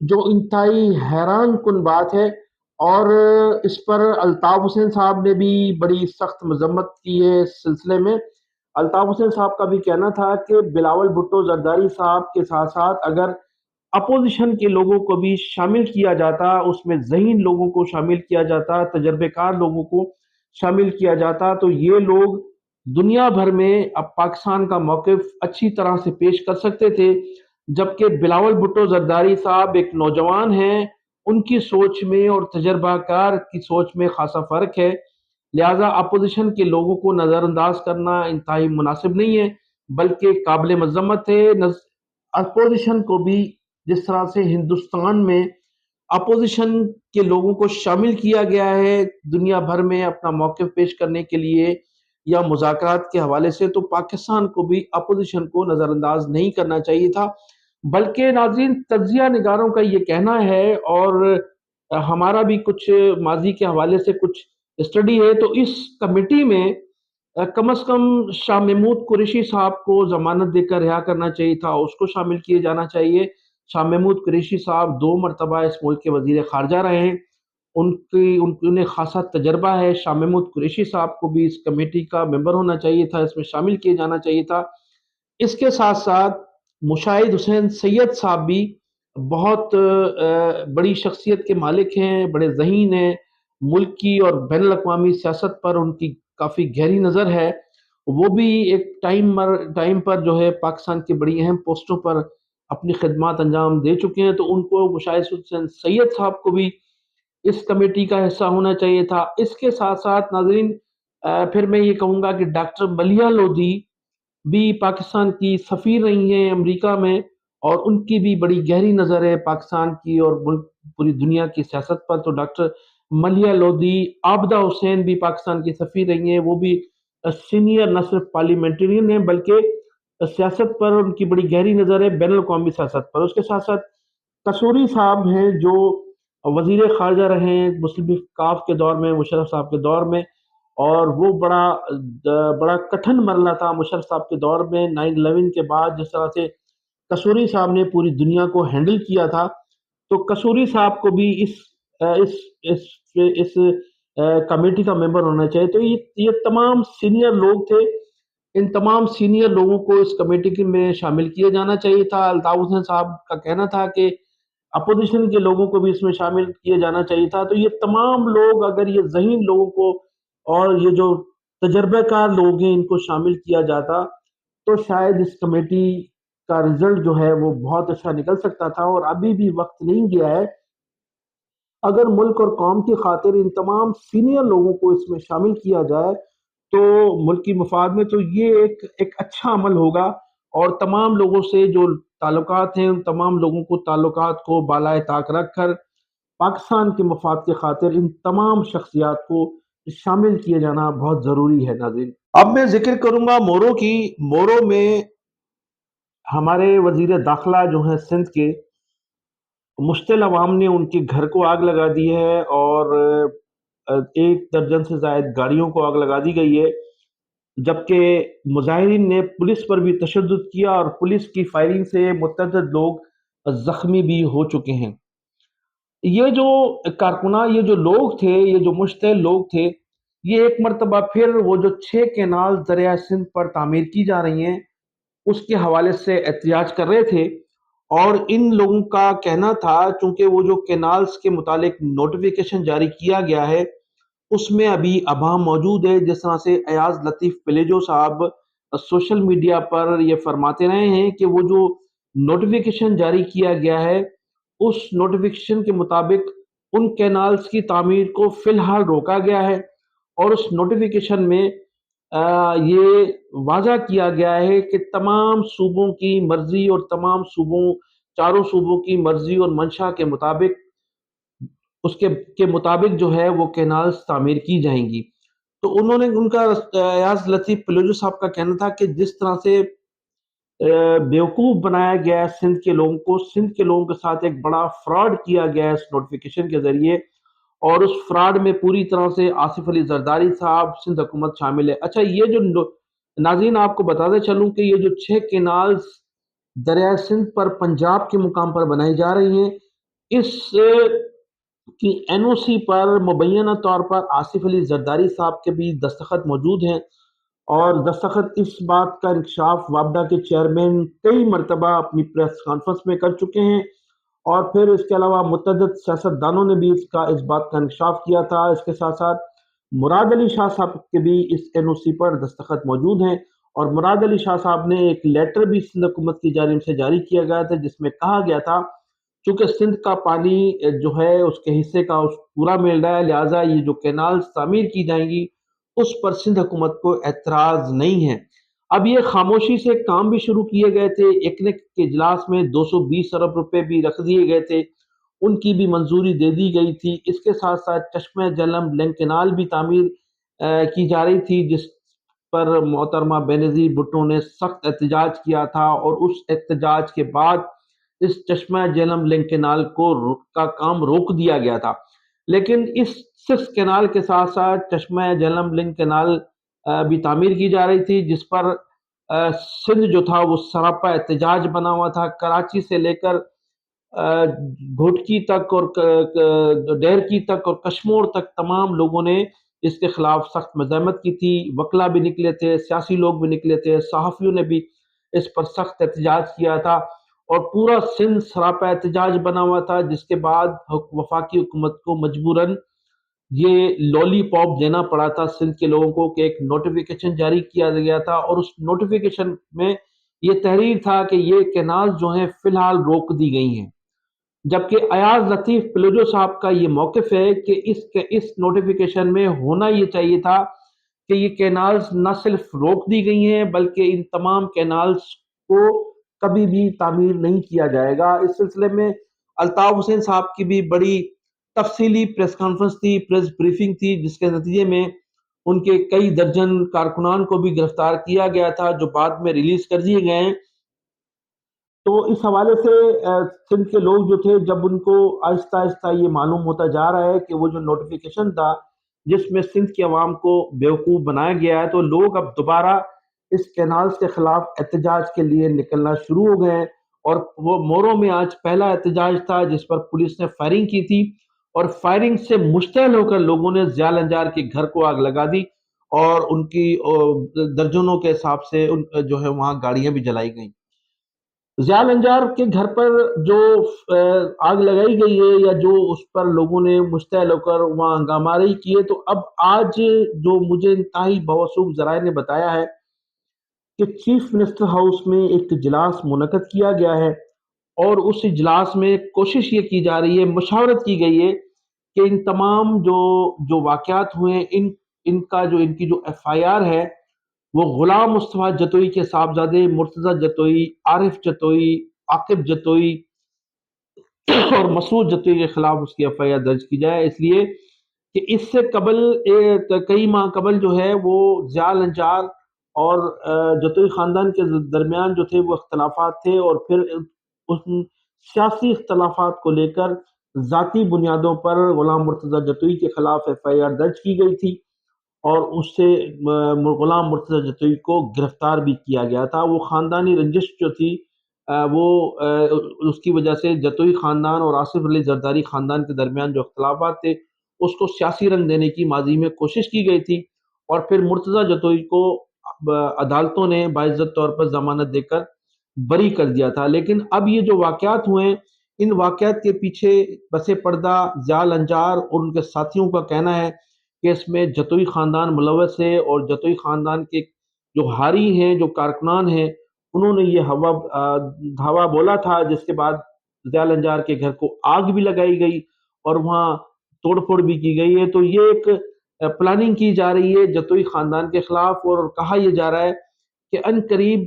جو انتہائی حیران کن بات ہے، اور اس پر الطاف حسین صاحب نے بھی بڑی سخت مذمت کی ہے اس سلسلے میں۔ الطاف حسین صاحب کا بھی کہنا تھا کہ بلاول بھٹو زرداری صاحب کے ساتھ ساتھ اگر اپوزیشن کے لوگوں کو بھی شامل کیا جاتا، اس میں ذہین لوگوں کو شامل کیا جاتا، تجربے کار لوگوں کو شامل کیا جاتا، تو یہ لوگ دنیا بھر میں اب پاکستان کا موقف اچھی طرح سے پیش کر سکتے تھے۔ جبکہ بلاول بھٹو زرداری صاحب ایک نوجوان ہیں، ان کی سوچ میں اور تجربہ کار کی سوچ میں خاصا فرق ہے، لہٰذا اپوزیشن کے لوگوں کو نظر انداز کرنا انتہائی مناسب نہیں ہے، بلکہ قابل مذمت ہے۔ اپوزیشن کو بھی جس طرح سے ہندوستان میں اپوزیشن کے لوگوں کو شامل کیا گیا ہے دنیا بھر میں اپنا موقف پیش کرنے کے لیے یا مذاکرات کے حوالے سے، تو پاکستان کو بھی اپوزیشن کو نظر انداز نہیں کرنا چاہیے تھا۔ بلکہ ناظرین، تجزیہ نگاروں کا یہ کہنا ہے، اور ہمارا بھی کچھ ماضی کے حوالے سے کچھ اسٹڈی ہے، تو اس کمیٹی میں کم از کم شاہ محمود قریشی صاحب کو ضمانت دے کر رہا کرنا چاہیے تھا، اس کو شامل کیے جانا چاہیے۔ شاہ محمود قریشی صاحب 2 مرتبہ اس ملک کے وزیر خارجہ رہے ہیں، انہیں خاصا تجربہ ہے۔ شاہ محمود قریشی صاحب کو بھی اس کمیٹی کا ممبر ہونا چاہیے تھا، اس میں شامل کیے جانا چاہیے تھا۔ اس کے ساتھ ساتھ مشاہد حسین سید صاحب بھی بہت بڑی شخصیت کے مالک ہیں، بڑے ذہین ہیں، ملک کی اور بین الاقوامی سیاست پر ان کی کافی گہری نظر ہے۔ وہ بھی ایک ٹائم پر جو ہے پاکستان کی بڑی اہم پوسٹوں پر اپنی خدمات انجام دے چکے ہیں، تو ان کو مشاہد حسین سید صاحب کو بھی اس کمیٹی کا حصہ ہونا چاہیے تھا۔ اس کے ساتھ ساتھ ناظرین، پھر میں یہ کہوں گا کہ ڈاکٹر ملیحہ لودھی بھی پاکستان کی سفیر رہی ہیں امریکہ میں، اور ان کی بھی بڑی گہری نظر ہے پاکستان کی اور ملک پوری دنیا کی سیاست پر۔ تو ڈاکٹر ملیحہ لودھی، عابدہ حسین بھی پاکستان کی سفیر رہی ہیں، وہ بھی سینئر نہ صرف پارلیمنٹرین ہیں بلکہ سیاست پر ان کی بڑی گہری نظر ہے، بین الاقوامی سیاست پر۔ اس کے ساتھ ساتھ قصوری صاحب ہیں جو وزیر خارجہ رہے ہیں مسلم لیگ کاف کے دور میں، مشرف صاحب کے دور میں، اور وہ بڑا کٹھن مرحلہ تھا مشرف صاحب کے دور میں 9/11 کے بعد، جس طرح سے قصوری صاحب نے پوری دنیا کو ہینڈل کیا تھا، تو قصوری صاحب کو بھی اس اس اس کمیٹی کا ممبر ہونا چاہیے۔ تو یہ تمام سینئر لوگ تھے، ان تمام سینئر لوگوں کو اس کمیٹی میں شامل کیا جانا چاہیے تھا۔ الطاف حسین صاحب کا کہنا تھا کہ اپوزیشن کے لوگوں کو بھی اس میں شامل کیا جانا چاہیے تھا۔ تو یہ تمام لوگ، اگر یہ ذہین لوگوں کو اور یہ جو تجربہ کار لوگ ہیں ان کو شامل کیا جاتا، تو شاید اس کمیٹی کا رزلٹ جو ہے وہ بہت اچھا نکل سکتا تھا۔ اور ابھی بھی وقت نہیں گیا ہے، اگر ملک اور قوم کی خاطر ان تمام سینئر لوگوں کو اس میں شامل کیا جائے تو ملک کی مفاد میں تو یہ ایک اچھا عمل ہوگا، اور تمام لوگوں سے جو تعلقات ہیں ان تمام لوگوں کو تعلقات کو بالائے طاق رکھ کر پاکستان کے مفاد کی خاطر ان تمام شخصیات کو شامل کیے جانا بہت ضروری ہے۔ ناظرین، اب میں ذکر کروں گا مورو کی۔ مورو میں ہمارے وزیر داخلہ جو ہیں سندھ کے، مشتل عوام نے ان کے گھر کو آگ لگا دی ہے، اور 1 درجن سے زائد گاڑیوں کو آگ لگا دی گئی ہے، جبکہ مظاہرین نے پولیس پر بھی تشدد کیا، اور پولیس کی فائرنگ سے متعدد لوگ زخمی بھی ہو چکے ہیں۔ یہ جو کارکناں، یہ جو لوگ تھے، یہ جو مشتعل لوگ تھے، یہ ایک مرتبہ پھر وہ جو 6 کینال دریائے سندھ پر تعمیر کی جا رہی ہیں اس کے حوالے سے احتجاج کر رہے تھے، اور ان لوگوں کا کہنا تھا چونکہ وہ جو کینالز کے متعلق نوٹیفیکیشن جاری کیا گیا ہے اس میں ابھی ابہام موجود ہے، جس طرح سے ایاز لطیف پلیجو صاحب سوشل میڈیا پر یہ فرماتے رہے ہیں کہ وہ جو نوٹیفیکیشن جاری کیا گیا ہے اس نوٹیفیکیشن کے مطابق ان کینالز کی تعمیر کو فی الحال روکا گیا ہے، اور اس نوٹیفیکیشن میں یہ واضح کیا گیا ہے کہ تمام صوبوں کی مرضی اور چاروں صوبوں کی مرضی اور منشا کے مطابق اس کے مطابق جو ہے وہ کینالز تعمیر کی جائیں گی۔ تو ان کا ایاز لطیف پلیجو صاحب کا کہنا تھا کہ جس طرح سے بیوقوف بنایا گیا ہے سندھ کے لوگوں کو، سندھ کے لوگوں کے ساتھ ایک بڑا فراڈ کیا گیا ہے اس نوٹیفیکیشن کے ذریعے، اور اس فراڈ میں پوری طرح سے آصف علی زرداری صاحب، سندھ حکومت شامل ہے۔ اچھا، یہ جو ناظرین آپ کو بتاتے چلوں کہ یہ جو 6 کینالز دریائے سندھ پر پنجاب کے مقام پر بنائی جا رہی ہیں، اس کی این او سی پر مبینہ طور پر آصف علی زرداری صاحب کے بھی دستخط موجود ہیں، اور دستخط اس بات کا انکشاف وابڈا کے چیئرمین کئی مرتبہ اپنی پریس کانفرنس میں کر چکے ہیں، اور پھر اس کے علاوہ متعدد سیاست دانوں نے بھی اس بات کا انکشاف کیا تھا۔ اس کے ساتھ ساتھ مراد علی شاہ صاحب کے بھی اس این او سی پر دستخط موجود ہیں، اور مراد علی شاہ صاحب نے ایک لیٹر بھی سندھ حکومت کی جانب سے جاری کیا گیا تھا، جس میں کہا گیا تھا چونکہ سندھ کا پانی جو ہے اس کے حصے کا پورا مل رہا ہے، لہٰذا یہ جو کینالز تعمیر کی جائیں گی اس پر سندھ حکومت کو اعتراض نہیں ہے۔ اب یہ خاموشی سے کام بھی شروع کیے گئے تھے، ایکنک کے اجلاس میں 220 ارب روپے بھی رکھ دیے گئے تھے، ان کی بھی منظوری دے دی گئی تھی۔ اس کے ساتھ ساتھ چشمہ جہلم لنک کینال بھی تعمیر کی جا رہی تھی، جس پر محترمہ بینظیر بھٹو نے سخت احتجاج کیا تھا، اور اس احتجاج کے بعد اس چشمہ جہلم لنک کینال کا کام روک دیا گیا تھا۔ لیکن اس 6 کینال کے ساتھ ساتھ چشمہ جہلم لنک کینال بھی تعمیر کی جا رہی تھی، جس پر سندھ جو تھا وہ سراپا احتجاج بنا ہوا تھا۔ کراچی سے لے کر گھوٹکی تک اور ڈیرکی تک اور کشمور تک تمام لوگوں نے اس کے خلاف سخت مزاحمت کی تھی، وکلا بھی نکلے تھے، سیاسی لوگ بھی نکلے تھے، صحافیوں نے بھی اس پر سخت احتجاج کیا تھا، اور پورا سندھ سراپا احتجاج بنا ہوا تھا، جس کے بعد وفاقی حکومت کو مجبوراً یہ لولی پاپ دینا پڑا تھا سندھ کے لوگوں کو، کہ ایک نوٹیفیکیشن جاری کیا گیا تھا، اور اس نوٹیفیکیشن میں یہ تحریر تھا کہ یہ کینال جو ہیں فی الحال روک دی گئی ہیں، جبکہ ایاز لطیف پلوجو صاحب کا یہ موقف ہے کہ اس نوٹیفیکیشن میں ہونا یہ چاہیے تھا کہ یہ کینالز نہ صرف روک دی گئی ہیں بلکہ ان تمام کینالز کو کبھی بھی تعمیر نہیں کیا جائے گا۔ اس سلسلے میں الطاف حسین صاحب کی بھی بڑی تفصیلی پریس کانفرنس تھی، پریس بریفنگ تھی، جس کے نتیجے میں ان کے کئی درجن کارکنان کو بھی گرفتار کیا گیا تھا، جو بعد میں ریلیز کر دیے گئے ہیں۔ تو اس حوالے سے سندھ کے لوگ جو تھے، جب ان کو آہستہ آہستہ یہ معلوم ہوتا جا رہا ہے کہ وہ جو نوٹیفیکیشن تھا جس میں سندھ کی عوام کو بیوقوف بنایا گیا ہے، تو لوگ اب دوبارہ اس کینالز کے خلاف احتجاج کے لیے نکلنا شروع ہو گئے ہیں، اور وہ موروں میں آج پہلا احتجاج تھا جس پر پولیس نے فائرنگ کی تھی، اور فائرنگ سے مشتعل ہو کر لوگوں نے ضیاء الانجار کے گھر کو آگ لگا دی، اور ان کی درجنوں کے حساب سے جو ہے وہاں گاڑیاں بھی جلائی گئیں۔ ضیاء الانجار کے گھر پر جو آگ لگائی گئی ہے، یا جو اس پر لوگوں نے مشتعل ہو کر وہاں ہنگامہ آوری کی ہے، تو اب آج جو مجھے انتہائی موثوق ذرائع نے بتایا ہے کہ چیف منسٹر ہاؤس میں ایک اجلاس منعقد کیا گیا ہے، اور اس اجلاس میں کوشش یہ کی جا رہی ہے، مشاورت کی گئی ہے کہ ان تمام جو واقعات ہوئے ہیں، ان کی جو ایف آئی آر ہے وہ غلام مصطفیٰ جتوئی کے صاحبزادے مرتضی جتوئی، عارف جتوئی، عاقب جتوئی اور مسعود جتوئی کے خلاف اس کی ایف آئی آر درج کی جائے، اس لیے کہ اس سے قبل کئی ماہ قبل جو ہے وہ ضیاء الانجار اور جتوئی خاندان کے درمیان جو تھے وہ اختلافات تھے، اور پھر ان سیاسی اختلافات کو لے کر ذاتی بنیادوں پر غلام مرتضی جتوئی کے خلاف ایف آئی آر درج کی گئی تھی، اور اس سے غلام مرتضی جتوئی کو گرفتار بھی کیا گیا تھا۔ وہ خاندانی رنجش جو تھی وہ اس کی وجہ سے جتوئی خاندان اور آصف علی زرداری خاندان کے درمیان جو اختلافات تھے اس کو سیاسی رنگ دینے کی ماضی میں کوشش کی گئی تھی، اور پھر مرتضی جتوئی کو عدالتوں نے باعزت طور پر ضمانت دے کر بری کر دیا تھا۔ لیکن اب یہ جو واقعات ہوئے ہیں، ان واقعات کے پیچھے پس پردہ ضیاء الانجار اور ان کے ساتھیوں کا کہنا ہے کہ اس میں جتوئی خاندان ملوث ہے، اور جتوئی خاندان کے جو ہاری ہیں، جو کارکنان ہیں، انہوں نے یہ دھاوا بولا تھا، جس کے بعد ضیاء الانجار کے گھر کو آگ بھی لگائی گئی اور وہاں توڑ پھوڑ بھی کی گئی ہے۔ تو یہ ایک پلاننگ کی جا رہی ہے جتوئی خاندان کے خلاف، اور کہا یہ جا رہا ہے کہ ان قریب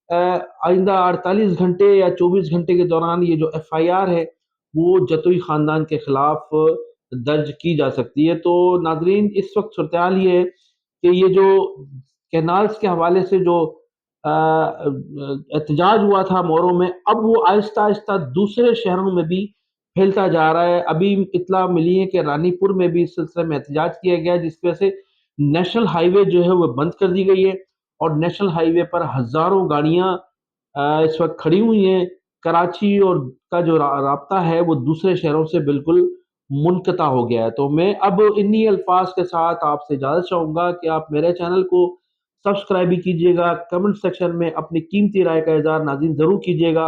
آئندہ 48 گھنٹے یا 24 گھنٹے کے دوران یہ جو ایف آئی آر ہے وہ جتوئی خاندان کے خلاف درج کی جا سکتی ہے۔ تو ناظرین، اس وقت صورتحال یہ ہے کہ یہ جو کینالز کے حوالے سے جو احتجاج ہوا تھا موروں میں، اب وہ آہستہ آہستہ دوسرے شہروں میں بھی پھیلتا جا رہا ہے۔ ابھی اطلاع ملی ہے کہ رانی پور میں بھی اس سلسلے میں احتجاج کیا گیا، جس کی وجہ سے نیشنل ہائی وے جو ہے وہ بند کر دی گئی ہے، اور نیشنل ہائی وے پر ہزاروں گاڑیاں اس وقت کھڑی ہوئی ہیں۔ کراچی اور کا جو رابطہ ہے وہ دوسرے شہروں سے بالکل منقطع ہو گیا ہے۔ تو میں اب انہی الفاظ کے ساتھ آپ سے اجازت چاہوں گا کہ آپ میرے چینل کو سبسکرائب بھی کیجیے گا، کمنٹ سیکشن میں اپنی قیمتی رائے کا اظہار ناظرین ضرور کیجیے گا۔